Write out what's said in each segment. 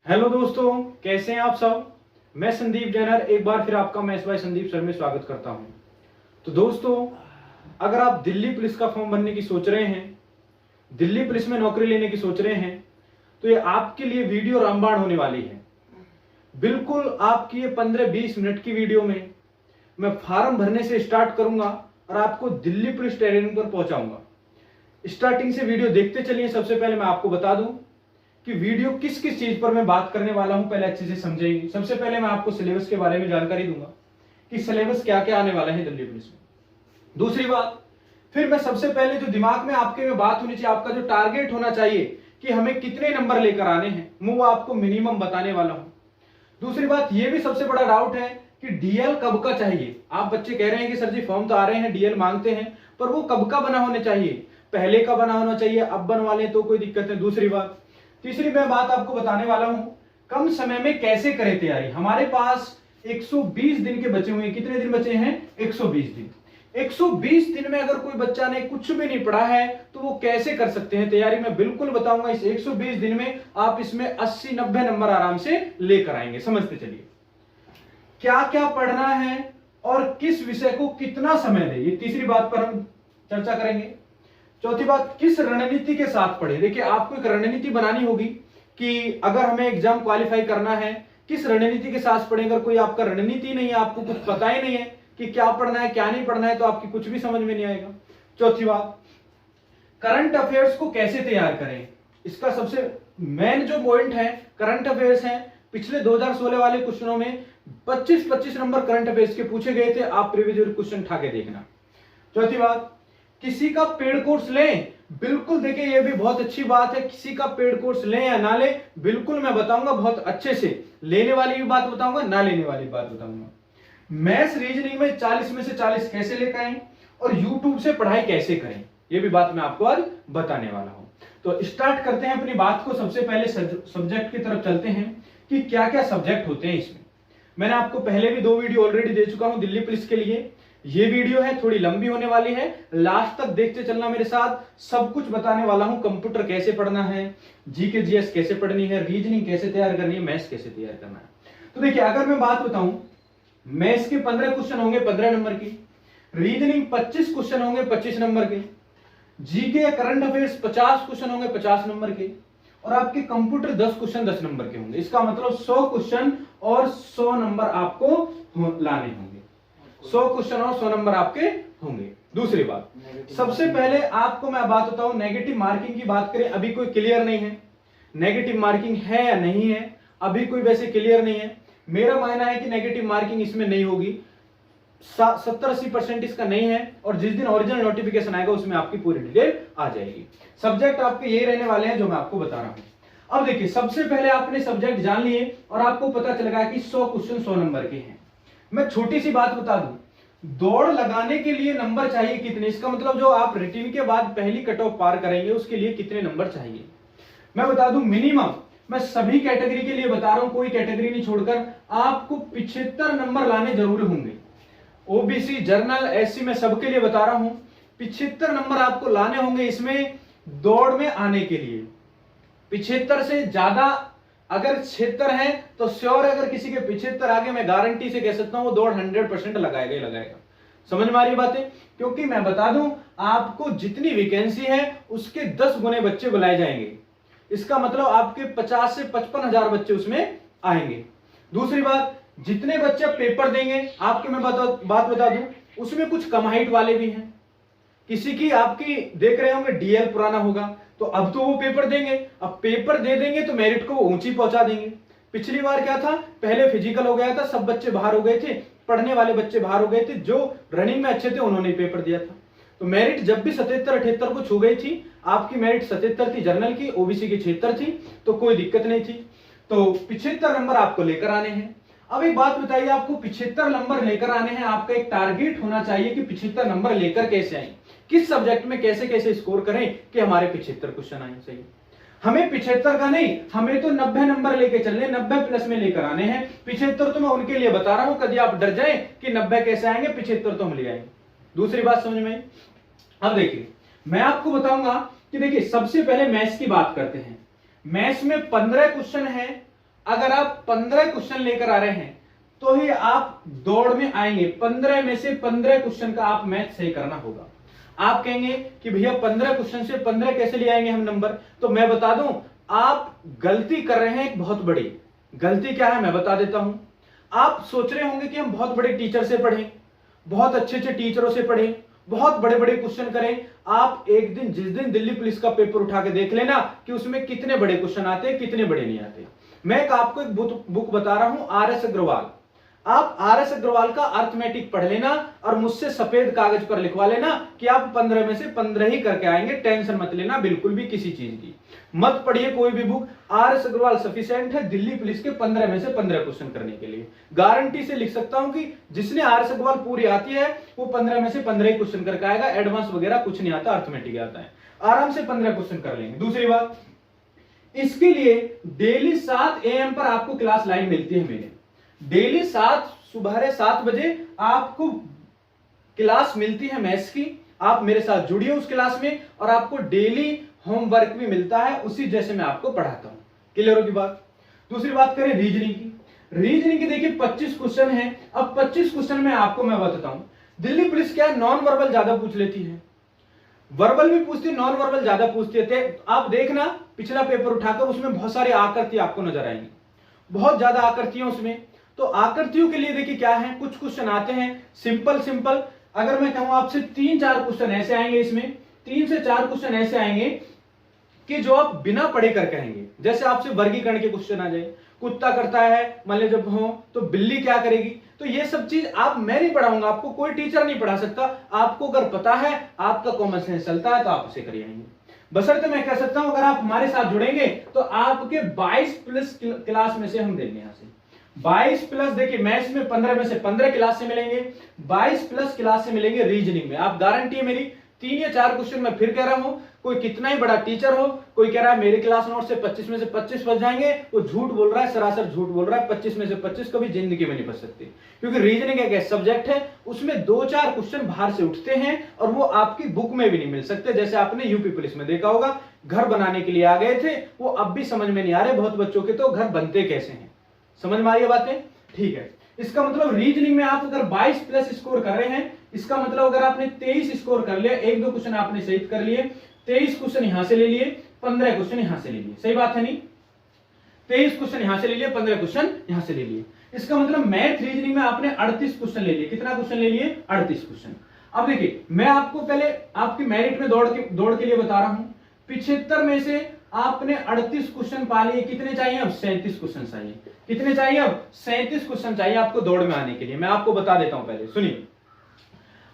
Hello दोस्तों, कैसे हैं आप सब। मैं संदीप जैनर एक बार फिर आपका मैथ्स बाय संदीप सर में स्वागत करता हूं। तो दोस्तों, अगर आप दिल्ली पुलिस का फॉर्म भरने की सोच रहे हैं, दिल्ली पुलिस में नौकरी लेने की सोच रहे हैं, तो ये आपके लिए वीडियो रामबाण होने वाली है। बिल्कुल आपकी ये 15-20 मिनट की वीडियो में मैं फॉर्म भरने से स्टार्ट करूंगा और आपको दिल्ली पुलिस ट्रेनिंग पर पहुंचाऊंगा। स्टार्टिंग से वीडियो देखते चलिए। सबसे पहले मैं आपको बता दूं कि वीडियो किस किस चीज पर मैं बात करने वाला हूं, पहले अच्छे से समझेंगे। सबसे पहले मैं आपको सिलेबस के बारे में जानकारी दूंगा कि सिलेबस क्या क्या आने वाला है दिल्ली पुलिस में। दूसरी बात, फिर मैं सबसे पहले जो दिमाग में आपके में बात होनी चाहिए, आपका जो टारगेट होना चाहिए कि हमें कितने नंबर लेकर आने हैं, मैं वो आपको मिनिमम बताने वाला हूं। दूसरी बात, ये भी सबसे बड़ा डाउट है कि डीएल कब का चाहिए। आप बच्चे कह रहे हैं कि सर जी फॉर्म तो आ रहे हैं, डीएल मांगते हैं, पर वो कब का बना होना चाहिए, पहले का बना होना चाहिए, अब बनवा लें तो कोई दिक्कत है। दूसरी बात, तीसरी मैं बात आपको बताने वाला हूं, कम समय में कैसे करें तैयारी। हमारे पास 120 दिन के बचे हुए हैं। कितने दिन बचे हैं? 120 दिन। 120 दिन में अगर कोई बच्चा ने कुछ भी नहीं पढ़ा है तो वो कैसे कर सकते हैं तैयारी, मैं बिल्कुल बताऊंगा। इस 120 दिन में आप इसमें 80-90 नंबर आराम से लेकर आएंगे। समझते चलिए क्या क्या पढ़ना है और किस विषय को कितना समय दे, ये तीसरी बात पर हम चर्चा करेंगे। चौथी बात, किस रणनीति के साथ पढ़े। देखिए, आपको एक रणनीति बनानी होगी कि अगर हमें एग्जाम क्वालिफाई करना है, किस रणनीति के साथ पढ़ें। अगर कोई आपका रणनीति नहीं है, आपको कुछ पता ही नहीं है कि क्या पढ़ना है क्या नहीं पढ़ना है, तो आपकी कुछ भी समझ में नहीं आएगा। चौथी बात, करंट अफेयर्स को कैसे तैयार करें। इसका सबसे मेन जो पॉइंट है करंट अफेयर्स है। पिछले 2016 वाले क्वेश्चनों में 25-25 नंबर करंट अफेयर्स के पूछे गए थे, आप प्रीवियस क्वेश्चन उठा के देखना। चौथी बात, किसी का पेड कोर्स लें। बिल्कुल देखिए, ये भी बहुत अच्छी बात है, किसी का पेड कोर्स लें या ना लें, बिल्कुल मैं बताऊंगा बहुत अच्छे से। लेने वाली भी बात बताऊंगा, ना लेने वाली बात बताऊंगा। मैथ्स रीजनिंग में 40 में से 40 कैसे लेकर आए और यूट्यूब से पढ़ाई कैसे करें, ये भी बात मैं आपको आज बताने वाला हूं। तो स्टार्ट करते हैं अपनी बात को। सबसे पहले सब्जेक्ट की तरफ चलते हैं कि क्या क्या सब्जेक्ट होते हैं इसमें। मैंने आपको पहले भी 2 वीडियो ऑलरेडी दे चुका हूं दिल्ली पुलिस के लिए। ये वीडियो है थोड़ी लंबी होने वाली है, लास्ट तक देखते चलना मेरे साथ। सब कुछ बताने वाला हूं, कंप्यूटर कैसे पढ़ना है, जीके जीएस कैसे पढ़नी है, रीजनिंग कैसे तैयार करनी है, मैथ्स कैसे तैयार करना है। तो देखिए, अगर मैं बात बताऊं, मैथ्स के 15 क्वेश्चन होंगे 15 नंबर की, रीजनिंग 25 क्वेश्चन होंगे 25 नंबर के, जीके या करंट अफेयर्स 50 क्वेश्चन होंगे 50 नंबर के, और आपके कंप्यूटर 10 क्वेश्चन 10 नंबर के होंगे। इसका मतलब 100 क्वेश्चन और 100 नंबर आपको लाने होंगे। 100 क्वेश्चन और 100 नंबर आपके होंगे। दूसरी बात, सबसे पहले आपको मैं बात बताऊं, नेगेटिव मार्किंग की बात करें, अभी कोई क्लियर नहीं है नेगेटिव मार्किंग है या नहीं है, अभी कोई वैसे क्लियर नहीं है। मेरा मानना है कि नेगेटिव मार्किंग इसमें नहीं होगी, 70-80% इसका नहीं है, और जिस दिन ओरिजिनल नोटिफिकेशन आएगा उसमें आपकी पूरी डिटेल आ जाएगी। सब्जेक्ट आपके ये रहने वाले हैं जो मैं आपको बता रहा हूं। अब देखिए, सबसे पहले आपने सब्जेक्ट जान लिए और आपको पता चल गया कि 100 क्वेश्चन 100 नंबर के हैं। मैं छोटी सी बात बता दूं, दौड़ लगाने के लिए नंबर चाहिए कितने, इसका मतलब जो आप रिटन के बाद पहली कट ऑफ पार करेंगे उसके लिए कितने नंबर चाहिए, मैं बता दूं मिनिमम। मैं सभी कैटेगरी के लिए बता रहा हूं, कोई कैटेगरी नहीं छोड़कर, आपको 75 नंबर लाने जरूर होंगे। ओबीसी, जनरल, एससी में सबके लिए बता रहा हूं, 75 नंबर आपको लाने होंगे इसमें दौड़ में आने के लिए। 75 से ज्यादा अगर 76 है तो श्योर, अगर किसी के 75 आगे, मैं गारंटी से कह सकता हूं वो दौड़ 100% लगाएगा ही लगाएगा। समझ में आ रही बातें? क्योंकि मैं बता दूं, आपको जितनी वैकेंसी है उसके 10 गुने बच्चे बुलाए जाएंगे। इसका मतलब आपके 50 से 55 हजार बच्चे उसमें आएंगे। दूसरी बात, जितने बच्चे पेपर देंगे, आपके मैं बात बता दूं, उसमें कुछ कम हाइट वाले भी हैं। किसी की आपकी देख रहे होंगे डीएल पुराना होगा, तो अब तो वो पेपर देंगे, अब पेपर दे देंगे तो मेरिट को ऊंची पहुंचा देंगे। पिछली बार क्या था, पहले फिजिकल हो गया था, सब बच्चे बाहर हो गए थे, पढ़ने वाले बच्चे बाहर हो गए थे, जो रनिंग में अच्छे थे उन्होंने पेपर दिया था। तो मेरिट जब भी 77-78 को छू गई थी, आपकी मेरिट 77 थी जनरल की, ओबीसी की 76 थी, तो कोई दिक्कत नहीं थी। तो 75 नंबर आपको लेकर आने हैं। अब एक बात बताइए, आपको 75 नंबर लेकर आने हैं, आपका एक टारगेट होना चाहिए कि 75 नंबर लेकर कैसे आए, किस सब्जेक्ट में कैसे कैसे स्कोर करें कि हमारे 75 क्वेश्चन आए। सही, हमें 75 का नहीं, हमें तो 90 नंबर लेके चलने, 90 प्लस में लेकर आने हैं। 75 तो मैं उनके लिए बता रहा हूं, कभी आप डर जाए कि 90 कैसे आएंगे, 75 तो हम ले आएंगे। दूसरी बात समझ में? अब देखिए, मैं आपको बताऊंगा कि देखिए, सबसे पहले मैथ्स की बात करते हैं। मैथ्स में 15 क्वेश्चन है अगर आप 15 क्वेश्चन लेकर आ रहे हैं तो ही आप दौड़ में आएंगे। 15 में से 15 क्वेश्चन का आप मैथ सही करना होगा। आप कहेंगे कि भैया 15 क्वेश्चन से 15 कैसे ले आएंगे हम नंबर? तो मैं बता दूं, आप गलती कर रहे हैं एक बहुत बड़ी। गलती क्या है मैं बता देता हूं। आप सोच रहे होंगे कि हम बहुत बड़े टीचर से पढ़ें, बहुत अच्छे अच्छे टीचरों से पढ़ें, बहुत बड़े बड़े क्वेश्चन करें। आप एक दिन जिस दिन दिल्ली पुलिस का पेपर उठा के देख लेना कि उसमें कितने बड़े क्वेश्चन आते हैं, कितने बड़े नहीं आते। मैं आपको एक बुक बता रहा हूं, आर.एस. अग्रवाल। आप आर.एस. अग्रवाल का अर्थमेटिक पढ़ लेना और मुझसे सफेद कागज पर लिखवा लेना कि आप 15 में से 15 ही करके आएंगे। टेंशन मत लेना बिल्कुल भी किसी चीज की। मत पढ़िए कोई भी बुक, आर.एस. अग्रवाल सफिशिएंट है दिल्ली पुलिस के 15 में से 15 क्वेश्चन करने के लिए। गारंटी से लिख सकता हूं कि जिसने आर.एस. अग्रवाल पूरी आती है वो 15 में से 15 ही क्वेश्चन करके आएगा। एडवांस वगैरह कुछ नहीं आता, अर्थमेटिक आता है। आराम से 15 क्वेश्चन कर लेंगे। दूसरी बात, इसके लिए डेली 7 AM पर आपको क्लास लाइन मिलती है। मेरे डेली सुबह 7 बजे आपको क्लास मिलती है मैथ्स की। आप मेरे साथ जुड़िए उस क्लास में और आपको डेली होमवर्क भी मिलता है उसी जैसे मैं आपको पढ़ाता हूं। क्लियर होगी बात? दूसरी बात करें रीजनिंग की। रीजनिंग की देखिए 25 क्वेश्चन है। अब 25 क्वेश्चन में आपको मैं बताता हूं, दिल्ली पुलिस क्या नॉन वर्बल ज्यादा पूछ लेती है, वर्बल भी पूछती है, नॉन वर्बल ज्यादा पूछती है। आप देखना पिछला पेपर उठाकर उसमें बहुत सारी आकृति आपको नजर आएंगी, बहुत ज्यादा आकृतियां उसमें। तो आकृतियों के लिए देखिए क्या है, कुछ क्वेश्चन आते हैं सिंपल। अगर मैं कहूं आपसे 3-4 क्वेश्चन ऐसे आएंगे, इसमें 3 से 4 क्वेश्चन ऐसे आएंगे कि जो आप बिना पढ़े कर कहेंगे। जैसे आपसे वर्गीकरण के क्वेश्चन आ जाए, कुत्ता करता है मान लीजिए जब हो तो बिल्ली क्या करेगी। तो ये सब चीज मैं नहीं पढ़ाऊंगा आपको, कोई टीचर नहीं पढ़ा सकता। आपको अगर पता है, आपका कॉमन सेंस चलता है तो आप उसे कर आएंगे। बशर्ते मैं कह सकता हूं अगर आप हमारे साथ जुड़ेंगे तो आपके 22+ क्लास में से हम देंगे। यहां से 22+, देखिए मैथ्स में 15 में से 15 क्लास से मिलेंगे, 22+ क्लास से मिलेंगे रीजनिंग में। आप गारंटी है मेरी 3 या 4 क्वेश्चन मैं फिर कह रहा हूं, कोई कितना ही बड़ा टीचर हो, कोई कह रहा है मेरे क्लास नोट से 25 में से 25 बच जाएंगे, वो झूठ बोल रहा है, सरासर झूठ बोल रहा है। 25 में से 25 कभी जिंदगी में नहीं बच सकते, क्योंकि रीजनिंग एक ऐसा सब्जेक्ट है उसमें 2-4 क्वेश्चन बाहर से उठते हैं और वो आपकी बुक में भी नहीं मिल सकते। जैसे आपने यूपी पुलिस में देखा होगा, घर बनाने के लिए आ गए थे, वो अब भी समझ में नहीं आ रहे बहुत बच्चों के, तो घर बनते कैसे हैं। समझ में आ रही बातें? ठीक है। इसका मतलब रीजनिंग में आप अगर 22+ स्कोर कर रहे हैं, इसका मतलब अगर आपने 23 स्कोर कर लिया, 1-2 क्वेश्चन आपने सही कर लिए, 23 क्वेश्चन यहां से ले लिए, 15 क्वेश्चन यहां से ले लिए। सही बात है नहीं? 23 क्वेश्चन यहां से ले लिए, 15 क्वेश्चन यहां से ले लिए। इसका मतलब मैथ रीजनिंग में आपने 38 क्वेश्चन ले लिए। कितना क्वेश्चन ले लिए? 38 क्वेश्चन। अब देखिए मैं आपको पहले आपकी मेरिट में दौड़ के लिए बता रहा हूं। 75 में से आपने 38 क्वेश्चन पा लिए, कितने चाहिए अब? 37 क्वेश्चन चाहिए। कितने चाहिए अब? 37 क्वेश्चन चाहिए आपको दौड़ में आने के लिए। मैं आपको बता देता हूं, पहले सुनिए।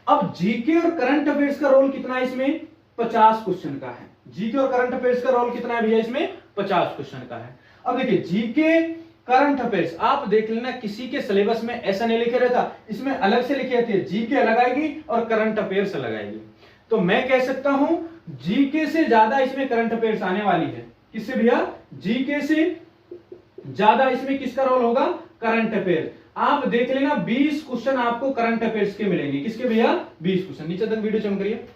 अब जीके और करंट अफेयर्स का रोल कितना है इसमें? 50 क्वेश्चन का है। जीके और करंट अफेयर्स का रोल कितना है भैया इसमें? 50 क्वेश्चन का है। अब देखिए जीके करंट अफेयर्स आप देख लेना, किसी के सिलेबस में ऐसा नहीं लिखे रहता, इसमें अलग से लिखी रहती है, जीके अलग आएगी और करंट अफेयर्स अलग आएगी। तो मैं कह सकता हूं जीके से ज्यादा इसमें करंट अफेयर्स आने वाली है। किससे भैया? जीके से ज्यादा इसमें किसका रोल होगा? Current affair. आप देख लेना 20 क्वेश्चन आपको करंट अफेयर्स के मिलेंगे। किसके भैया? 20 क्वेश्चन। नीचे तक वीडियो चमक रही है।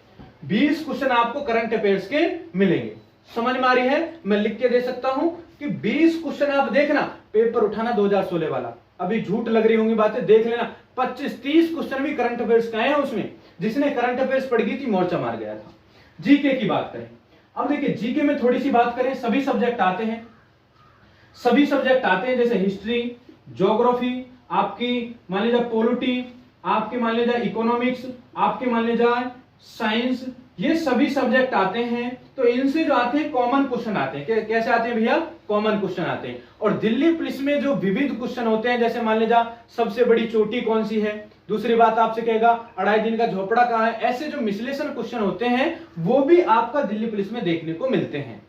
20 क्वेश्चन आपको करंट अफेयर्स के मिलेंगे। समझ में आ रही है? मैं लिख के दे सकता हूं कि 20 क्वेश्चन आप देखना, पेपर उठाना 2016 वाला। अभी झूठ लग रही होंगी बातें, देख लेना 25-30 क्वेश्चन भी करंट अफेयर्स का है उसमें। जिसने करंट अफेयर्स पढ़ गई थी मोर्चा मार गया था। जीके की बात करें, अब देखिए जीके में थोड़ी सी बात करें, सभी सब्जेक्ट आते हैं, सभी सब्जेक्ट आते हैं, जैसे हिस्ट्री, ज्योग्राफी, आपकी मान लीजिए पॉलिटी, आपके मान लीजिए इकोनॉमिक्स, आपके मान लीजिए साइंस, ये सभी सब्जेक्ट आते हैं। तो इनसे जो आते हैं कॉमन क्वेश्चन आते हैं। कैसे आते हैं भैया? कॉमन क्वेश्चन आते हैं। और दिल्ली पुलिस में जो विविध क्वेश्चन होते हैं, जैसे मान लीजिए सबसे बड़ी चोटी कौन सी है, दूसरी बात आपसे कहेगा 2.5 दिन का झोपड़ा कहां है, ऐसे जो मिसलेशन क्वेश्चन होते हैं वो भी आपका दिल्ली पुलिस में देखने को मिलते हैं।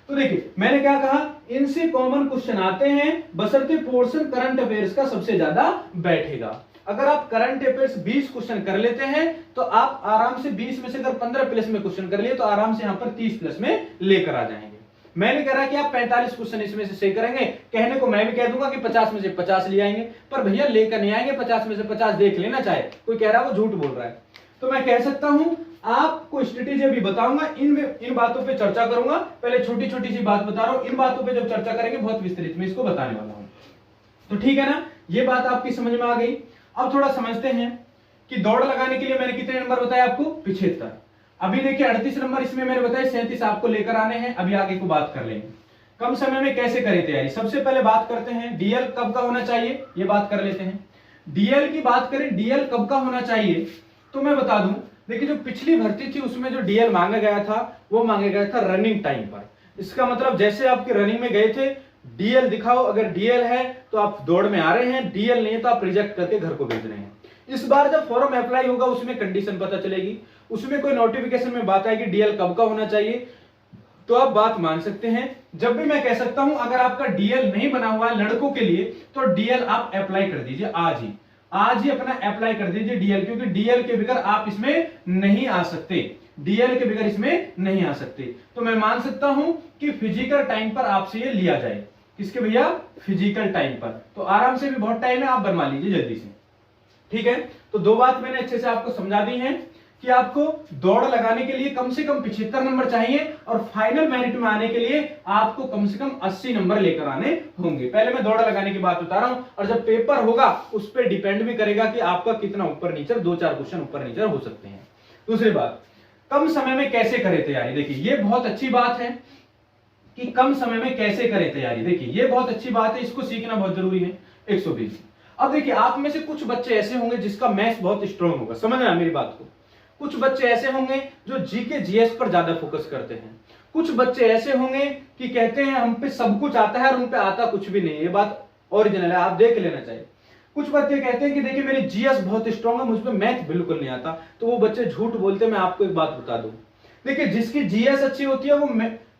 तो देखिए मैंने क्या कहा, इनसे कॉमन क्वेश्चन आते हैं, बशर्ते पोर्शन करंट अफेयर्स का सबसे ज्यादा बैठेगा। अगर आप करंट अफेयर्स 20 क्वेश्चन कर लेते हैं तो आप आराम से 20 में से अगर 15+ में क्वेश्चन कर लिए तो आराम से यहां पर 30+ में लेकर आ जाएंगे। मैं नहीं कह रहा कि आप 45 क्वेश्चन इसमें से सही करेंगे, कहने को मैं भी कह दूंगा कि 50 में से 50 ले आएंगे, पर भैया लेकर नहीं आएंगे 50 में से 50, देख लेना, चाहे कोई कह रहा है वो झूठ बोल रहा है। तो मैं कह सकता हूं आपको स्ट्रेटेजी अभी बताऊंगा, इन बातों पे चर्चा करूंगा। पहले छोटी छोटी सी बात बता रहा हूं, इन बातों पे जब चर्चा करेंगे बहुत विस्तृत में इसको बताने वाला हूं। तो ठीक है ना, ये बात आपकी समझ में आ गई। अब थोड़ा समझते हैं कि दौड़ लगाने के लिए मैंने कितने नंबर बताए आपको, 75। अभी देखिए 38 नंबर इसमें मैंने बताया, 37 आपको लेकर आने हैं। अभी आगे को बात कर लेंगे कम समय में कैसे करें तैयारी। सबसे पहले बात करते हैं डीएल कब का होना चाहिए, ये बात कर लेते हैं। डीएल की बात करें, डीएल कब का होना चाहिए, तो मैं बता दूं, देखिए जो पिछली भर्ती थी उसमें जो डीएल मांगा गया था वो मांगा गया था रनिंग टाइम पर। इसका मतलब जैसे आपके रनिंग में गए थे, डीएल दिखाओ, अगर डीएल है तो आप दौड़ में आ रहे हैं, डीएल नहीं है तो आप रिजेक्ट करके घर को भेज रहे हैं। इस बार जब फॉर्म अप्लाई होगा उसमें कंडीशन पता चलेगी, उसमें कोई नोटिफिकेशन में बात आएगी डीएल कब का होना चाहिए, तो आप बात मान सकते हैं। जब भी मैं कह सकता हूं अगर आपका डीएल नहीं बना हुआ है लड़कों के लिए तो डीएल आप अप्लाई कर दीजिए आज ही अपना अप्लाई कर दीजिए डीएल, क्योंकि डीएल के बगैर आप इसमें नहीं आ सकते, डीएल के बगैर इसमें नहीं आ सकते। तो मैं मान सकता हूं कि फिजिकल टाइम पर आपसे ये लिया जाए, किसके भैया, फिजिकल टाइम पर। तो आराम से भी बहुत टाइम है, आप बनवा लीजिए जल्दी से, ठीक है। तो दो बात मैंने अच्छे से आपको समझा दी है कि आपको दौड़ लगाने के लिए कम से कम 75 नंबर चाहिए और फाइनल मेरिट में आने के लिए आपको कम से कम 80 नंबर लेकर आने होंगे। पहले मैं दौड़ लगाने की बात बता रहा हूं, और जब पेपर होगा उस पर डिपेंड भी करेगा कि आपका कितना ऊपर नीचे, 2-4 क्वेश्चन ऊपर नीचे हो सकते हैं। दूसरी बात, कम समय में कैसे करें तैयारी। देखिए ये बहुत अच्छी बात है कि कम समय में कैसे करें तैयारी, देखिए ये बहुत अच्छी बात है, इसको सीखना बहुत जरूरी है। 120। अब देखिए आप में से कुछ बच्चे ऐसे होंगे जिसका मैथ्स बहुत स्ट्रांग होगा, समझना मेरी बात को। कुछ बच्चे ऐसे होंगे जो जीके जीएस पर ज्यादा फोकस करते हैं, कुछ बच्चे ऐसे होंगे कि कहते हैं हम पे सब कुछ आता है और उन पे आता कुछ भी नहीं है। ये बात ओरिजिनल है, आप देख लेना चाहिए। कुछ बच्चे कहते हैं कि देखिए मेरी जीएस बहुत स्ट्रांग है, मुझ पे मैथ बिल्कुल नहीं आता, तो वो बच्चे झूठ बोलते हैं। मैं आपको एक बात बता दूं, देखिए जिसकी जीएस अच्छी होती है वो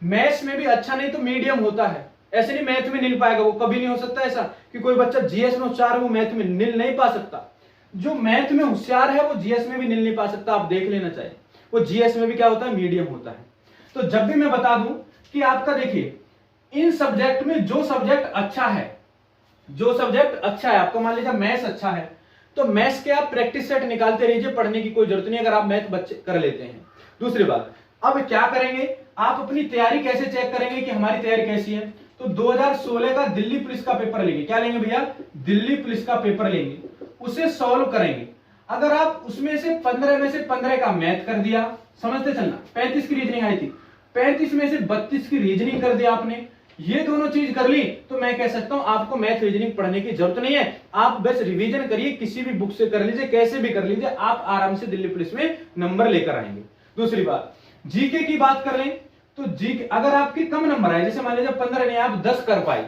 मैथ्स में भी अच्छा नहीं तो मीडियम होता है। ऐसे नहीं मैथ में नील पाएगा, वो कभी नहीं हो सकता ऐसा कि कोई बच्चा जीएस में होशियार है वो मैथ में नील नहीं पा सकता। जो मैथ में होशियार है वो जीएस में भी नील नहीं पा सकता, आप देख लेना चाहिए। वो जीएस में भी क्या होता है, मीडियम होता है। तो जब भी मैं बता दूं कि आपका देखिए इन सब्जेक्ट में जो सब्जेक्ट अच्छा है, जो सब्जेक्ट अच्छा है आपका, मान लीजिए मैथ्स अच्छा है तो मैथ्स के आप प्रैक्टिस सेट निकालते रहिए, पढ़ने की कोई जरूरत नहीं अगर आप मैथ बच्चे कर लेते हैं। दूसरी बात, अब क्या करेंगे, आप अपनी तैयारी कैसे चेक करेंगे कि हमारी तैयारी कैसी है। तो 2016 का दिल्ली पुलिस का पेपर लेंगे, क्या लेंगे भैया, दिल्ली पुलिस का पेपर लेंगे, उसे सॉल्व करेंगे। अगर आप उसमें से 15 में से 15 का मैथ कर दिया, समझते चलना, 35 की रीजनिंग आई थी, 35 में से 32 की रीजनिंग कर दिया आपने, ये दोनों चीज कर ली, तो मैं कह सकता हूं आपको मैथ रीजनिंग पढ़ने की जरूरत नहीं है। आप बस रिवीजन करिए, किसी भी बुक से कर लीजिए, कैसे भी कर लीजिए, आप आराम से दिल्ली पुलिस में नंबर लेकर आएंगे। दूसरी बात, जीके की बात कर लें तो जीके अगर आपके कम नंबर आए, जैसे मान लीजिए 15 नहीं आप 10 कर पाए,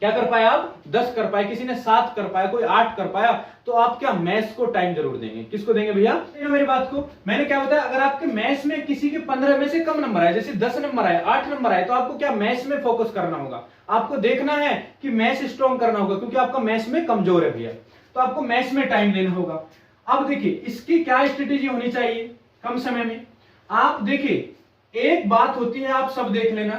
क्या कर पाए आप, 10 कर पाए, किसी ने 7 कर पाया, कोई 8 कर पाया, तो आप क्या मैथ्स को टाइम जरूर देंगे। किसको देंगे भैया, मेरी बात को मैंने क्या बताया, अगर आपके मैथ्स में किसी के 15 में से कम नंबर आए, जैसे 10 नंबर आए, 8 नंबर आए, तो आपको क्या मैथ्स में फोकस करना होगा, आपको देखना है कि मैथ्स स्ट्रॉन्ग करना होगा, क्योंकि आपका मैथ्स में कमजोर है भैया, तो आपको मैथ्स में टाइम देना होगा। अब देखिए इसकी क्या स्ट्रेटेजी होनी चाहिए कम समय में। आप देखिए एक बात होती है, आप सब देख लेना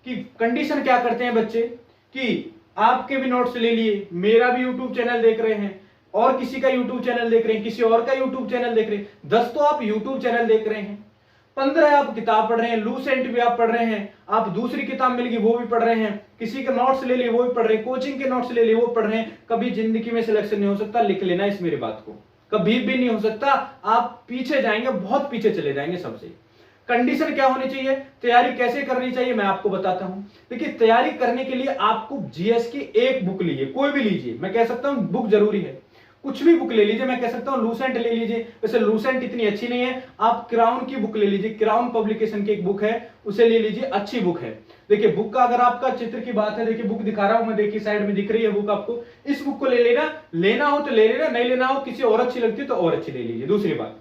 कि कंडीशन क्या करते हैं बच्चे, कि आपके भी नोट्स ले लिए, मेरा भी यूट्यूब चैनल देख रहे हैं, और किसी का यूट्यूब चैनल देख रहे हैं, किसी और का यूट्यूब चैनल देख रहे हैं, 10 तो आप यूट्यूब चैनल देख रहे हैं, 15 आप किताब पढ़ रहे हैं, लूसेंट भी आप पढ़ रहे हैं, आप दूसरी किताब मिल गई वो भी पढ़ रहे हैं, किसी के नोट्स ले लिए वो भी पढ़ रहे हैं, कोचिंग के नोट्स ले लिए वो पढ़ रहे हैं। कभी जिंदगी में सिलेक्शन नहीं हो सकता, लिख लेना इस मेरी बात को, कभी भी नहीं हो सकता, आप पीछे जाएंगे, बहुत पीछे चले जाएंगे सबसे। कंडीशन क्या होनी चाहिए, तैयारी कैसे करनी चाहिए, मैं आपको बताता हूं। देखिए तैयारी करने के लिए आपको जीएस की एक बुक लीजिए, कोई भी लीजिए, मैं कह सकता हूं बुक जरूरी है, कुछ भी बुक ले लीजिए, मैं कह सकता हूं लूसेंट ले लीजिए, वैसे लूसेंट इतनी अच्छी नहीं है, आप क्राउन की बुक ले लीजिए, क्राउन पब्लिकेशन की एक बुक है उसे ले लीजिए, अच्छी बुक है। देखिए बुक का अगर आपका चित्र की बात है, देखिए बुक दिखा रहा हूं मैं, देखिए साइड में दिख रही है बुक आपको, इस बुक को ले लेना, लेना हो तो ले लेना, नहीं लेना हो किसी और अच्छी लगती है तो और अच्छी ले लीजिए। दूसरी बात,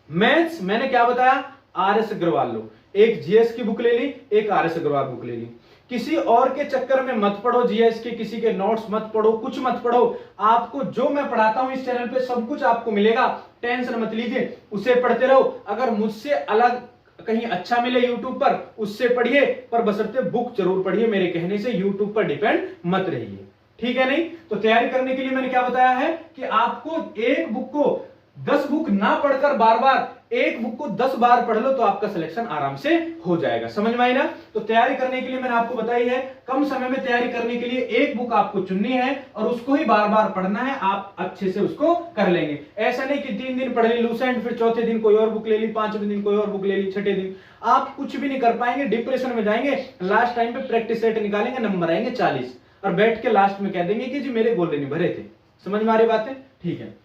मैथ्स मैंने क्या बताया, आरएस अग्रवाल लो, एक जीएस की बुक ले ली, एक आरएस अग्रवाल बुक ले ली, किसी और के चक्कर में मत पढ़ो, जीएस के किसी के नोट्स मत पढ़ो, कुछ मत पढ़ो, आपको जो मैं पढ़ाता हूं इस चैनल पे सब कुछ आपको मिलेगा, टेंशन मत लीजिए, उसे पढ़ते रहो। अगर मुझसे अलग कहीं अच्छा मिले यूट्यूब पर उससे पढ़िए, पर बशर्ते बुक जरूर पढ़िए, मेरे कहने से यूट्यूब पर डिपेंड मत रहिए, ठीक है। नहीं तो तैयारी करने के लिए मैंने क्या बताया है कि आपको एक बुक को 10 बुक ना पढ़कर बार बार एक बुक को 10 बार पढ़ लो तो आपका सिलेक्शन आराम से हो जाएगा। समझ में आई ना? तो तैयारी करने के लिए मैंने आपको बताई है, कम समय में तैयारी करने के लिए एक बुक आपको चुननी है और उसको ही बार बार पढ़ना है, आप अच्छे से उसको कर लेंगे। ऐसा नहीं कि 3 दिन पढ़ ली लूसेंट, फिर चौथे दिन कोई और बुक ले ली, 5वें दिन कोई और बुक ले ली, छठे दिन आप कुछ भी नहीं कर पाएंगे, डिप्रेशन में जाएंगे। लास्ट टाइम पे प्रैक्टिस सेट निकालेंगे, नंबर आएंगे 40 और बैठ के लास्ट में कह देंगे कि जी मेरे गोले नहीं भरे थे। समझ में आ रही बातें? ठीक है।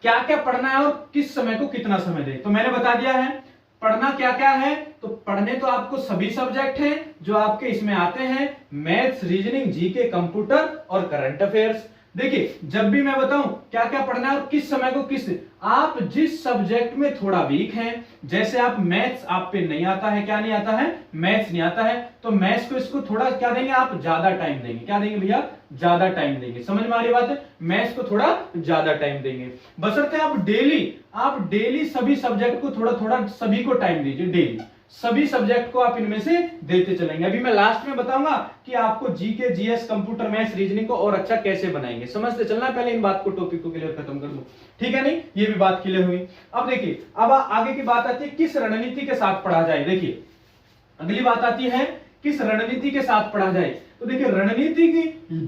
क्या क्या पढ़ना है और किस समय को कितना समय दे, तो मैंने बता दिया है। पढ़ना क्या क्या है, तो पढ़ने तो आपको सभी सब्जेक्ट हैं जो आपके इसमें आते हैं, मैथ्स, रीजनिंग, जीके, कंप्यूटर और करंट अफेयर्स। देखिए जब भी मैं बताऊं क्या क्या पढ़ना है और किस समय को किस, आप जिस सब्जेक्ट में थोड़ा वीक हैं, जैसे आप मैथ्स आप पे नहीं आता है, क्या नहीं आता है, मैथ्स नहीं आता है, तो मैथ्स को इसको थोड़ा क्या देंगे आप, ज्यादा टाइम देंगे। क्या देंगे भैया? ज्यादा टाइम देंगे। समझ में आ रही बात है? मैथ्स को थोड़ा ज्यादा टाइम देंगे, बशर्ते आप डेली सभी सब्जेक्ट को थोड़ा थोड़ा सभी को टाइम दीजिए। डेली सभी सब्जेक्ट को आप इनमें से देते चलेंगे। अभी मैं लास्ट में बताऊंगा कि आपको GK, GS, computer, maths, reasoning को और अच्छा कैसे बनाएंगे। समझते चलना, पहले इन बात को, टॉपिक को क्लियर खत्म कर दो, ठीक है? नहीं, ये भी बात क्लियर हुई। अब देखिए, अब आगे की बात आती है किस रणनीति के साथ पढ़ा जाए। देखिए अगली बात आती है किस रणनीति के साथ पढ़ा जाए। तो देखिए रणनीति की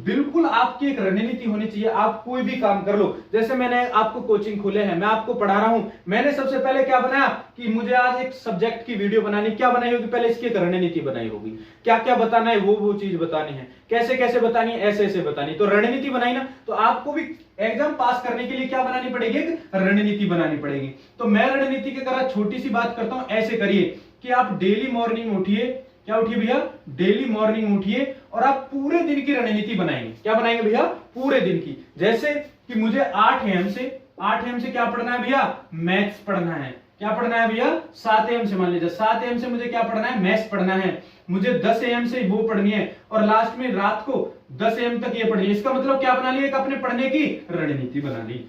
बिल्कुल आपकी एक रणनीति होनी चाहिए। आप कोई भी काम कर लो, जैसे मैंने आपको कोचिंग खोले हैं, मैं आपको पढ़ा रहा हूं, मैंने सबसे पहले क्या बनाया कि मुझे आज एक सब्जेक्ट की वीडियो बनानी, क्या बनाई होगी? पहले इसकी एक रणनीति बनाई होगी, क्या क्या बताना है, वो चीज बतानी है, कैसे कैसे बतानी है, ऐसे ऐसे बतानी। तो रणनीति बनाई ना, तो आपको भी एग्जाम पास करने के लिए क्या बनानी पड़ेगी? एक रणनीति बनानी पड़ेगी। तो मैं रणनीति की तरह छोटी सी बात करता हूं, ऐसे करिए कि आप डेली मॉर्निंग उठिए, क्या उठिए भैया? डेली मॉर्निंग उठिए और आप पूरे दिन की रणनीति बनाएंगे। क्या बनाएंगे भैया? पूरे दिन की। जैसे कि मुझे 8 AM से क्या पढ़ना है भैया? मैथ्स पढ़ना है। क्या पढ़ना है भैया? 7 AM से, मान लीजिए 7 AM से मुझे क्या पढ़ना है? मैथ्स पढ़ना है। मुझे 10 AM से वो पढ़नी है और लास्ट में रात को 10 AM तक ये पढ़नी है। इसका मतलब क्या बना लिया? एक अपने पढ़ने की रणनीति बना ली।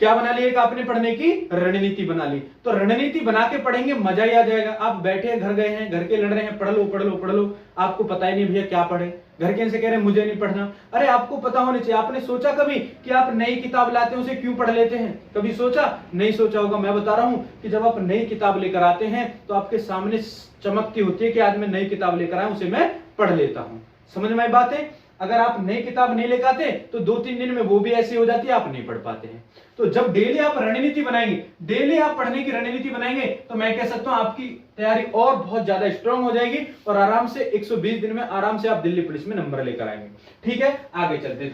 क्या बना ली? एक आपने पढ़ने की रणनीति बना ली। तो रणनीति बना के पढ़ेंगे, मजा ही आ जाएगा। आप बैठे घर गए हैं, घर के लड़ रहे हैं, पढ़ लो पढ़ लो पढ़ लो, आपको पता ही नहीं भैया क्या पढ़े। घर के इनसे कह रहे हैं मुझे नहीं पढ़ना, अरे आपको पता होना चाहिए। आपने सोचा कभी कि आप नई किताब लाते हैं उसे क्यों पढ़ लेते हैं? कभी सोचा? नहीं सोचा होगा। मैं बता रहा हूं कि जब आप नई किताब लेकर आते हैं तो आपके सामने चमकती होती है कि आज मैं नई किताब लेकर आया, उसे मैं पढ़ लेता हूं। समझ में आई बात है? अगर आप नई किताब नहीं लेकर आते तो 2-3 दिन में वो भी ऐसी हो जाती है, आप नहीं पढ़ पाते हैं। तो जब डेली आप रणनीति बनाएंगे, डेली आप पढ़ने की रणनीति बनाएंगे, तो मैं कह सकता हूं आपकी तैयारी और बहुत ज्यादा स्ट्रांग हो जाएगी और आराम से 120 दिन में आराम से आप दिल्ली पुलिस में नंबर लेकर आएंगे। ठीक है, आगे चलते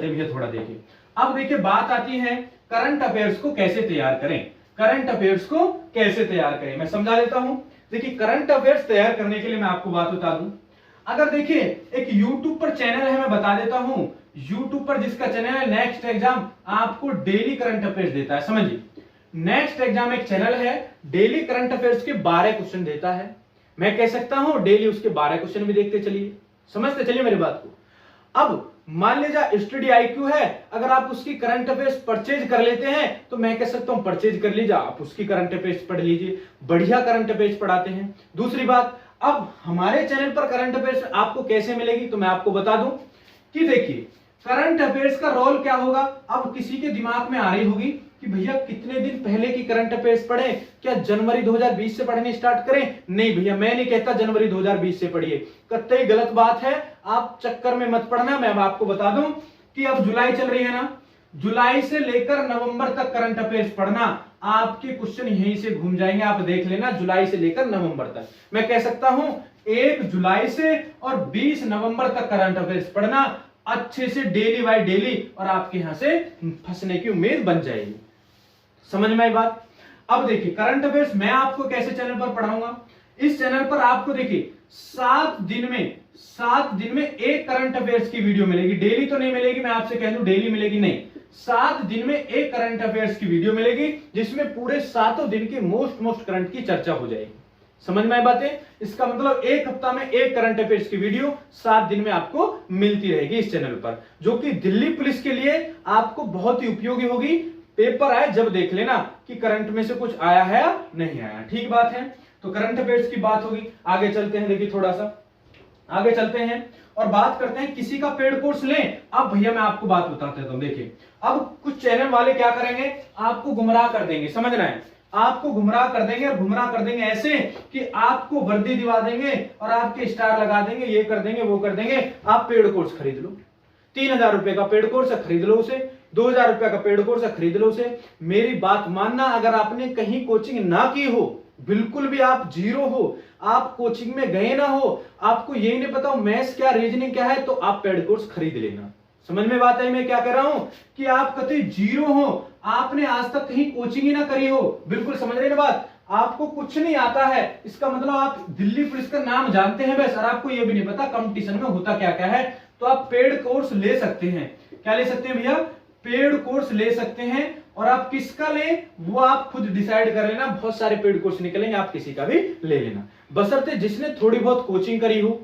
भैया थोड़ा देखिए। अब देखिए बात आती है करंट अफेयर्स को कैसे तैयार करें। करंट अफेयर्स को कैसे तैयार करें मैं समझा देता हूं। देखिए करंट अफेयर्स तैयार करने के लिए मैं आपको बात बता दूं। अगर देखिए एक YouTube पर चैनल है, मैं बता देता हूं, YouTube पर जिसका चैनल है नेक्स्ट एग्जाम, आपको डेली करंट अफेयर्स देता है। समझिए, नेक्स्ट एग्जाम एक चैनल है, डेली करंट अफेयर्स के 12 क्वेश्चन देता है। मैं कह सकता हूं डेली उसके 12 क्वेश्चन भी देखते चलिए, समझते चलिए मेरी बात को। अब मान लीजिए स्टडी आईक्यू है, अगर आप उसकी करंट अफेयर्स परचेज कर लेते हैं तो मैं कह सकता हूं परचेज कर लीजिए, आप उसकी करंट अफेयर्स पढ़ लीजिए, बढ़िया करंट अफेयर्स पढ़ाते हैं। दूसरी बात, अब हमारे चैनल पर करंट अफेयर्स आपको कैसे मिलेगी तो मैं आपको बता दूं कि देखिए करंट अफेयर्स का रोल क्या होगा। अब किसी के दिमाग में आ रही होगी कि भैया कितने दिन पहले की करंट अफेयर्स पढ़े, क्या जनवरी 2020 से पढ़ने स्टार्ट करें? नहीं भैया, मैं नहीं कहता जनवरी 2020 से पढ़िए, कतई गलत बात है। आप चक्कर में मत पढ़ना। मैं आपको बता दूं कि अब जुलाई चल रही है ना, जुलाई से लेकर नवंबर तक करंट अफेयर्स पढ़ना, आपके क्वेश्चन यहीं से घूम जाएंगे। आप देख लेना, जुलाई से लेकर नवंबर तक। मैं कह सकता हूं 1 जुलाई से और 20 नवंबर तक करंट अफेयर्स पढ़ना अच्छे से डेली बाय डेली, और आपके यहां से फंसने की उम्मीद बन जाएगी। समझ में आई बात? अब देखिए करंट अफेयर्स मैं आपको कैसे चैनल पर पढ़ाऊंगा। इस चैनल पर आपको देखिए 7 दिन में एक करंट अफेयर्स की वीडियो मिलेगी। डेली तो नहीं मिलेगी, मैं आपसे कह दूं डेली मिलेगी नहीं, 7 दिन में एक करंट अफेयर्स की वीडियो मिलेगी जिसमें पूरे 7 दिन की मोस्ट करंट की चर्चा हो जाएगी। समझ में आई बातें? इसका मतलब एक हफ्ता में एक करंट अफेयर्स की वीडियो 7 दिन में आपको मिलती रहेगी इस चैनल पर, जो कि दिल्ली पुलिस के लिए आपको बहुत ही उपयोगी होगी। पेपर आए जब देख लेना कि करंट में से कुछ आया है या नहीं आया। ठीक बात है, तो करंट अफेयर्स की बात होगी। आगे चलते हैं, देखिए थोड़ा सा आगे चलते हैं और बात करते हैं किसी का पेड कोर्स लें। अब भैया मैं आपको बात बताता हूं, देखिए अब कुछ चैनल वाले क्या करेंगे, आपको गुमराह कर देंगे, समझना है, आपको गुमराह कर देंगे, और गुमराह कर देंगे ऐसे कि आपको वर्दी दिवा देंगे और आपके स्टार लगा देंगे, ये कर देंगे वो कर देंगे, आप पेड कोर्स खरीद लो, 3000 रुपए का पेड कोर्स है खरीद लो उसे, 2000 रुपए का पेड कोर्स है खरीद लो उसे। मेरी बात मानना, अगर आपने कहीं कोचिंग ना की हो, बिल्कुल भी आप जीरो हो, आप कोचिंग में गए ना हो, आपको यही नहीं पता मैथ्स क्या रीजनिंग क्या है, तो आप पेड कोर्स खरीद लेना। समझ में बात आई मैं क्या कर रहा हूं, कि आप कतई जीरो हो, आपने आज तक कहीं कोचिंग ही ना करी हो, बिल्कुल समझ रहे ना बात, आपको कुछ नहीं आता है, इसका मतलब आप दिल्ली पुलिस का नाम जानते हैं बस, और आपको यह भी नहीं पता कंपटीशन में होता क्या क्या है, तो आप पेड कोर्स ले सकते हैं। क्या ले सकते हैं भैया, पेड कोर्स ले सकते हैं। और आप किसका लें वो आप खुद डिसाइड कर लेना, बहुत सारे पेड कोर्स निकलेंगे, आप किसी का भी ले लेना, बशर्ते जिसने थोड़ी बहुत कोचिंग करी हो,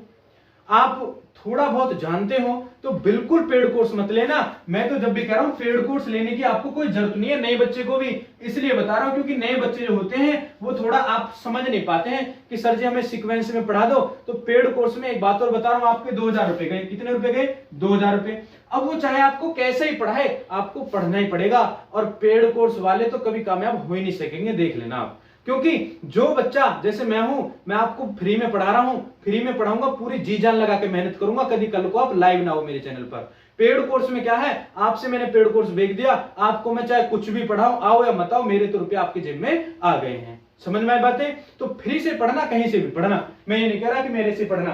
आप थोड़ा बहुत जानते हो, तो बिल्कुल पेड कोर्स मत लेना। मैं तो जब भी कह रहा हूं पेड कोर्स लेने की आपको कोई जरूरत नहीं है, नए बच्चे को भी इसलिए बता रहा हूं क्योंकि नए बच्चे जो होते हैं वो थोड़ा आप समझ नहीं पाते हैं कि सर जी हमें सीक्वेंस में पढ़ा दो। तो पेड कोर्स में एक बात और बता रहा हूं, आपके 2000 रुपए गए, कितने रुपए गए, 2000 रुपए। अब वो चाहे आपको कैसे ही पढ़ाए, आपको पढ़ना ही पड़ेगा, और पेड कोर्स वाले तो कभी कामयाब हो ही नहीं सकेंगे, देख लेना आप। क्योंकि जो बच्चा जैसे मैं हूं, मैं आपको फ्री में पढ़ा रहा हूं, फ्री में पढ़ाऊंगा, पूरी जी जान लगा के मेहनत करूंगा, कभी कल को आप लाइव ना हो मेरे चैनल पर। पेड कोर्स में क्या है, आपसे मैंने पेड कोर्स बेच दिया, आपको मैं चाहे कुछ भी पढ़ाऊं, आओ या मत आओ, मेरे तो रुपए आपकी जेब में आ गए हैं। समझ में आई बातें, तो फ्री से पढ़ना, कहीं से भी पढ़ना, मैं ये नहीं कह रहा कि मेरे से पढ़ना,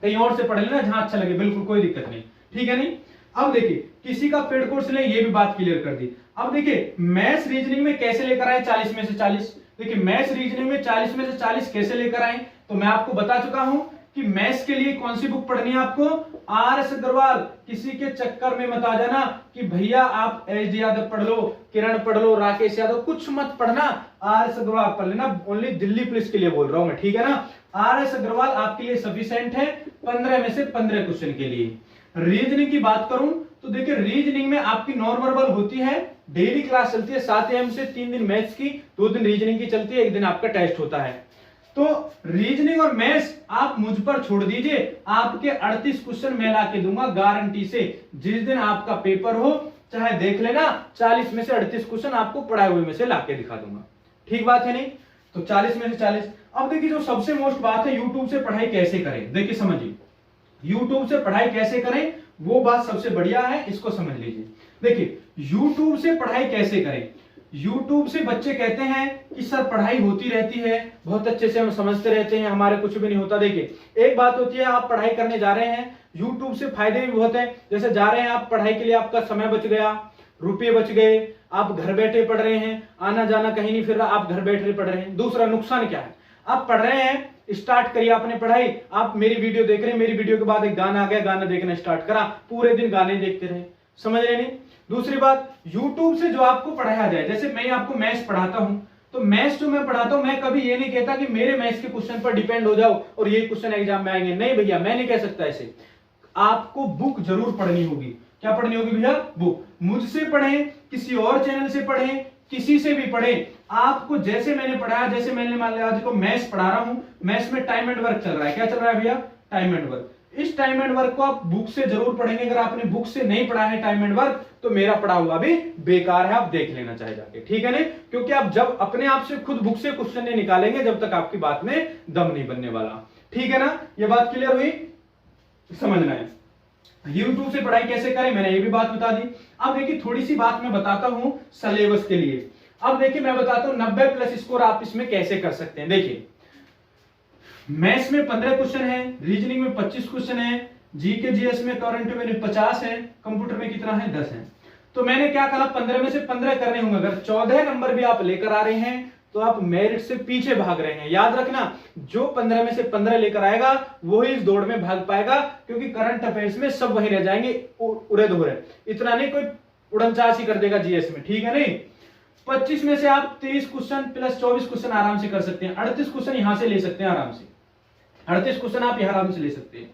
कहीं और से पढ़ लेना जहां अच्छा लगे, बिल्कुल कोई दिक्कत नहीं, ठीक है नहीं। अब देखिए किसी का पेड कोर्स ले, ये भी बात क्लियर कर दी। अब देखिए मैथ्स रीजनिंग में कैसे लेकर आए 40 में से 40, देखिए मैथ्स रीजनिंग में 40 में से 40 कैसे लेकर आए, तो मैं आपको बता चुका हूं कि मैथ्स के लिए कौन सी बुक पढ़नी है आपको, आर.एस. अग्रवाल। किसी के चक्कर में मत आ जाना कि भैया आप एच.डी. यादव पढ़ लो, किरण पढ़ लो, राकेश यादव, कुछ मत पढ़ना, आर.एस. अग्रवाल पढ़ लेना, ओनली दिल्ली पुलिस के लिए बोल रहा हूं मैं, ठीक है ना। आर.एस. अग्रवाल आपके लिए सफिशिएंट है 15 में से 15 क्वेश्चन के लिए। रीजनिंग की बात करूं तो देखिए रीजनिंग में आपकी नॉर्मल होती है, डेली क्लास चलती है 7 AM से, 3 दिन मैथ्स की, 2 दिन रीजनिंग की चलती है, 1 दिन आपका टेस्ट होता है। तो रीजनिंग और मैथ्स आप मुझ पर छोड़ दीजिए, आपके 38 क्वेश्चन मैं ला के दूंगा गारंटी से। जिस दिन आपका पेपर हो चाहे देख लेना, 40 में से 38 क्वेश्चन आपको पढ़ाए हुए में से ला के दिखा दूंगा, ठीक बात है नहीं। तो 40 में से 40। अब देखिए जो सबसे मोस्ट बात है, यूट्यूब से पढ़ाई कैसे करें, देखिए समझिए, यूट्यूब से पढ़ाई कैसे करें वो बात सबसे बढ़िया है, इसको समझ लीजिए। देखिए यूट्यूब से पढ़ाई कैसे करें, यूट्यूब से बच्चे कहते हैं कि सर पढ़ाई होती रहती है, बहुत अच्छे से हम समझते रहते हैं, हमारे कुछ भी नहीं होता। देखिए एक बात होती है आप पढ़ाई करने जा रहे हैं, यूट्यूब से फायदे भी बहुत है, जैसे जा रहे हैं आप पढ़ाई के लिए, आपका समय बच गया, रुपये बच गए, आप घर बैठे पढ़ रहे हैं, आना जाना कहीं नहीं फिर रहा, आप घर बैठे पढ़ रहे हैं। दूसरा नुकसान क्या है, आप पढ़ रहे हैं, स्टार्ट करिए आपने पढ़ाई, आप मेरी वीडियो देख रहे हैं, मेरी वीडियो के बाद एक गाना आ गया, गाना देखना स्टार्ट करा, पूरे दिन गाने देखते रहे, समझ रहे नहीं। दूसरी बात, YouTube से जो आपको पढ़ाया जाए, जैसे मैं आपको मैथ्स पढ़ाता हूं, तो मैथ्स जो मैं पढ़ाता हूं, मैं कभी ये नहीं कहता कि मेरे मैथ्स के क्वेश्चन पर डिपेंड हो जाओ और ये क्वेश्चन एग्जाम में आएंगे, नहीं भैया मैं नहीं कह सकता ऐसे। आपको बुक जरूर पढ़नी होगी, क्या पढ़नी होगी भैया, बुक। मुझसे पढ़ें, किसी और चैनल से पढ़ें, किसी से भी पढ़ें, आपको जैसे मैंने पढ़ाया, जैसे मैंने मान लिया आज को मैथ्स पढ़ा रहा हूं, मैथ्स में टाइम एंड वर्क चल रहा है, क्या चल रहा है भैया, टाइम एंड वर्क। इस टाइम एंड वर्क को आप बुक से जरूर पढ़ेंगे, अगर आपने बुक से नहीं पढ़ा है टाइम एंड वर्क तो मेरा पढ़ा हुआ भी बेकार है, आप देख लेना चाहे जाके, ठीक है नहीं। क्योंकि आप जब अपने आप से खुद बुक से क्वेश्चन नहीं निकालेंगे जब तक आपकी बात में दम नहीं बनने वाला, ठीक है ना। ये बात क्लियर हुई, समझना है। यूट्यूब से पढ़ाई कैसे करें मैंने ये भी बात बता दी। अब देखिए थोड़ी सी बात मैं बताता हूं सिलेबस के लिए। अब देखिए मैं बताता हूं 90+ स्कोर आप इसमें कैसे कर सकते हैं। देखिए मैथ्स में 15 क्वेश्चन है, रीजनिंग में 25 क्वेश्चन है, जीके जीएस में करंट में 50 है, कंप्यूटर में कितना है 10 है। तो मैंने क्या कहा 15 में से 15 करने होंगे। अगर 14 नंबर भी आप लेकर आ रहे हैं तो आप मेरिट से पीछे भाग रहे हैं। याद रखना जो 15 में से 15 लेकर आएगा वही इस दौड़ में भाग पाएगा, क्योंकि करंट अफेयर्स में सब वही रह जाएंगे उड़े धुरे, इतना नहीं कोई उड़नचास ही कर देगा जीएस में, ठीक है नहीं। 25 में से आप 23 क्वेश्चन प्लस 24 क्वेश्चन आराम से कर सकते हैं, 38 क्वेश्चन यहां से ले सकते हैं आराम से, 38 क्वेश्चन आप यहां आराम से ले सकते हैं।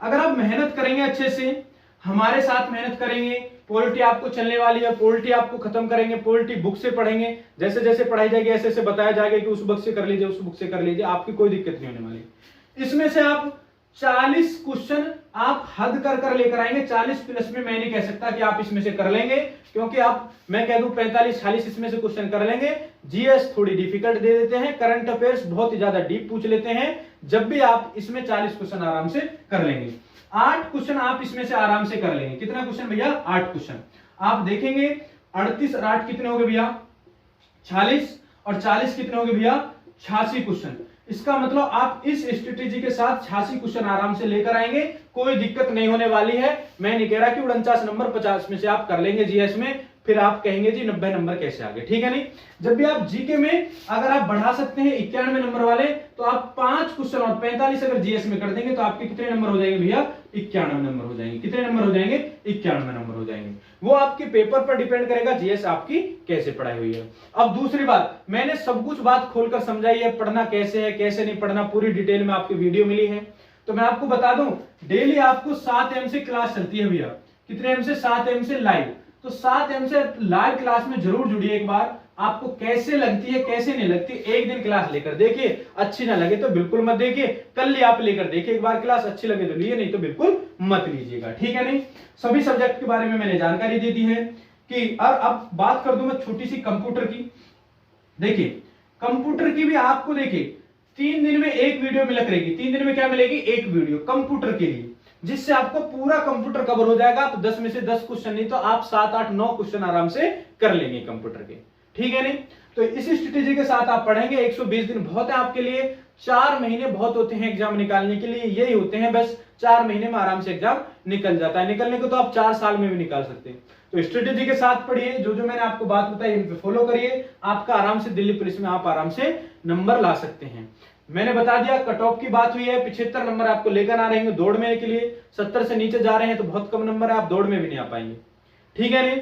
अगर आप मेहनत करेंगे अच्छे से, हमारे साथ मेहनत करेंगे, पॉलिटी आपको चलने वाली है, पॉलिटी आपको खत्म करेंगे, पॉलिटी बुक से पढ़ेंगे, जैसे जैसे पढ़ाई जाएगी ऐसे ऐसे बताया जाएगा कि उस बुक से कर लीजिए, उस बुक से कर लीजिए, आपकी कोई दिक्कत नहीं होने वाली। इसमें से आप 40 क्वेश्चन आप हद कर लेकर आएंगे। 40 प्लस में मैं नहीं कह सकता कि आप इसमें से कर लेंगे, क्योंकि आप मैं कह दूं 45-46 इसमें से क्वेश्चन कर लेंगे। जीएस थोड़ी डिफिकल्ट दे देते हैं, करंट अफेयर्स बहुत ही ज्यादा डीप पूछ लेते हैं। जब भी आप इसमें 40 क्वेश्चन आराम से कर लेंगे। 8 क्वेश्चन आप इसमें से आराम से कर लेंगे। कितना क्वेश्चन भैया? 8 क्वेश्चन। आप देखेंगे 38 और 8 कितने हो गए भैया? 40, और 40 कितने हो गए भैया? 86 क्वेश्चन। इसका मतलब आप इस स्ट्रेटेजी के साथ 86 क्वेश्चन आराम से लेकर आएंगे, कोई दिक्कत नहीं होने वाली है। मैं नहीं कह रहा कि 49 नंबर 50 में से आप कर लेंगे जीएस में, फिर आप कहेंगे जी 90 नंबर कैसे आ गए, ठीक है नहीं। जब भी आप जीके में अगर आप बढ़ा सकते हैं 91 नंबर वाले, तो आप 5 क्वेश्चन और 45 अगर जीएस में कर देंगे तो आपके कितने नंबर हो जाएंगे भैया? 91 नंबर हो जाएंगे। कितने नंबर हो जाएंगे? 91 नंबर हो जाएंगे। वो आपके पेपर पर डिपेंड करेगा जीएस आपकी कैसे पढ़ाई हुई है। अब दूसरी बात, मैंने सब कुछ बात खोलकर समझाई है, पढ़ना कैसे है कैसे नहीं पढ़ना पूरी डिटेल में आपकी वीडियो मिली है। तो मैं आपको बता दूं, डेली आपको 7 AM से क्लास चलती है भैया। कितने AM से? 7 AM से लाइव। तो 7 AM से लाइव क्लास में जरूर जुड़िए एक बार। आपको कैसे लगती है कैसे नहीं लगती, एक दिन क्लास लेकर देखिए, अच्छी ना लगे तो बिल्कुल मत देखिए। कल ही आप लेकर देखिए एक बार क्लास, अच्छी लगे तो लिए, नहीं तो बिल्कुल मत लीजिएगा, ठीक है नहीं। सभी सब्जेक्ट के बारे में मैंने जानकारी दे दी है कि अब बात कर दूं मैं छोटी सी कंप्यूटर की। देखिए कंप्यूटर की भी आपको देखिए 3 दिन में एक वीडियो मिलक रहेगी। 3 दिन में क्या मिलेगी? एक वीडियो कंप्यूटर के लिए, जिससे आपको पूरा कंप्यूटर कवर हो जाएगा। आप 10 में से 10 क्वेश्चन नहीं तो आप 7, 8, 9 क्वेश्चन आराम से कर लेंगे कंप्यूटर के, ठीक है नहीं। तो इस स्ट्रेटेजी के साथ आप पढ़ेंगे। 120 दिन बहुत है आपके लिए, 4 महीने बहुत होते हैं एग्जाम निकालने के लिए, यही होते हैं बस। 4 महीने में आराम से एग्जाम निकल जाता है। निकलने को तो आप 4 साल में भी निकाल सकते हैं। तो स्ट्रेटेजी के साथ पढ़िए, जो जो मैंने आपको बात बताई इन पे फॉलो करिए, आपका आराम से दिल्ली पुलिस में आप आराम से नंबर ला सकते हैं। मैंने बता दिया कट ऑफ की बात हुई है, 75 नंबर आपको लेकर आ रहे हैं दौड़ में के लिए। 70 से नीचे जा रहे हैं तो बहुत कम नंबर है, आप दौड़ में भी नहीं आ पाएंगे, ठीक है नहीं।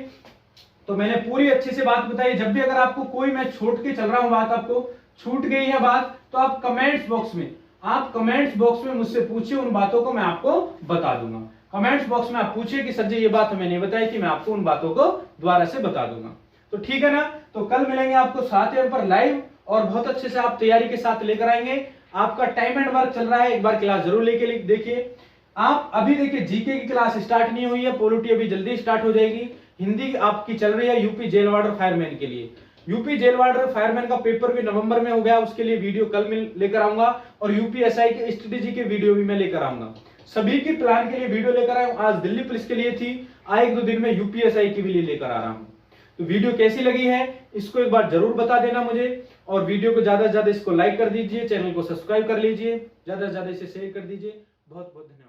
तो मैंने पूरी अच्छे से बात बताई। जब भी अगर आपको कोई मैं छोड़ के चल रहा हूं बात, आपको छूट गई है बात, तो आप कमेंट्स बॉक्स में मुझसे पूछिए, उन बातों को मैं आपको बता दूंगा। कमेंट्स बॉक्स में आप पूछिए कि सर जी ये बात हमें नहीं बताई थी, मैं आपको उन बातों को दोबारा से बता दूंगा। तो ठीक है ना। तो कल मिलेंगे आपको 7 AM पर लाइव, और बहुत अच्छे से आप तैयारी के साथ लेकर आएंगे। आपका टाइम एंड वर्क चल रहा है, एक बार क्लास जरूर लेके देखिए। आप अभी देखिए जीके की क्लास स्टार्ट नहीं हुई है, पोलिटी अभी जल्दी स्टार्ट हो जाएगी। हिंदी आपकी चल रही है यूपी जेल वार्डर फायरमैन के लिए। यूपी जेल वार्डर फायरमैन का पेपर भी नवंबर में हो गया, उसके लिए वीडियो कल में लेकर आऊंगा। और यूपीएसआई के स्ट्रेटेजी के वीडियो भी मैं लेकर आऊंगा। सभी की प्लान के लिए वीडियो लेकर आया हूं। आज दिल्ली पुलिस के लिए थी, आए 1-2 दिन में यूपीएसआई के भी लिए लेकर आ रहा हूं। तो वीडियो कैसी लगी है इसको एक बार जरूर बता देना मुझे, और वीडियो को ज्यादा से ज्यादा इसको लाइक कर दीजिए, चैनल को सब्सक्राइब कर लीजिए, ज्यादा से ज्यादा इसे शेयर कर दीजिए। बहुत बहुत धन्यवाद।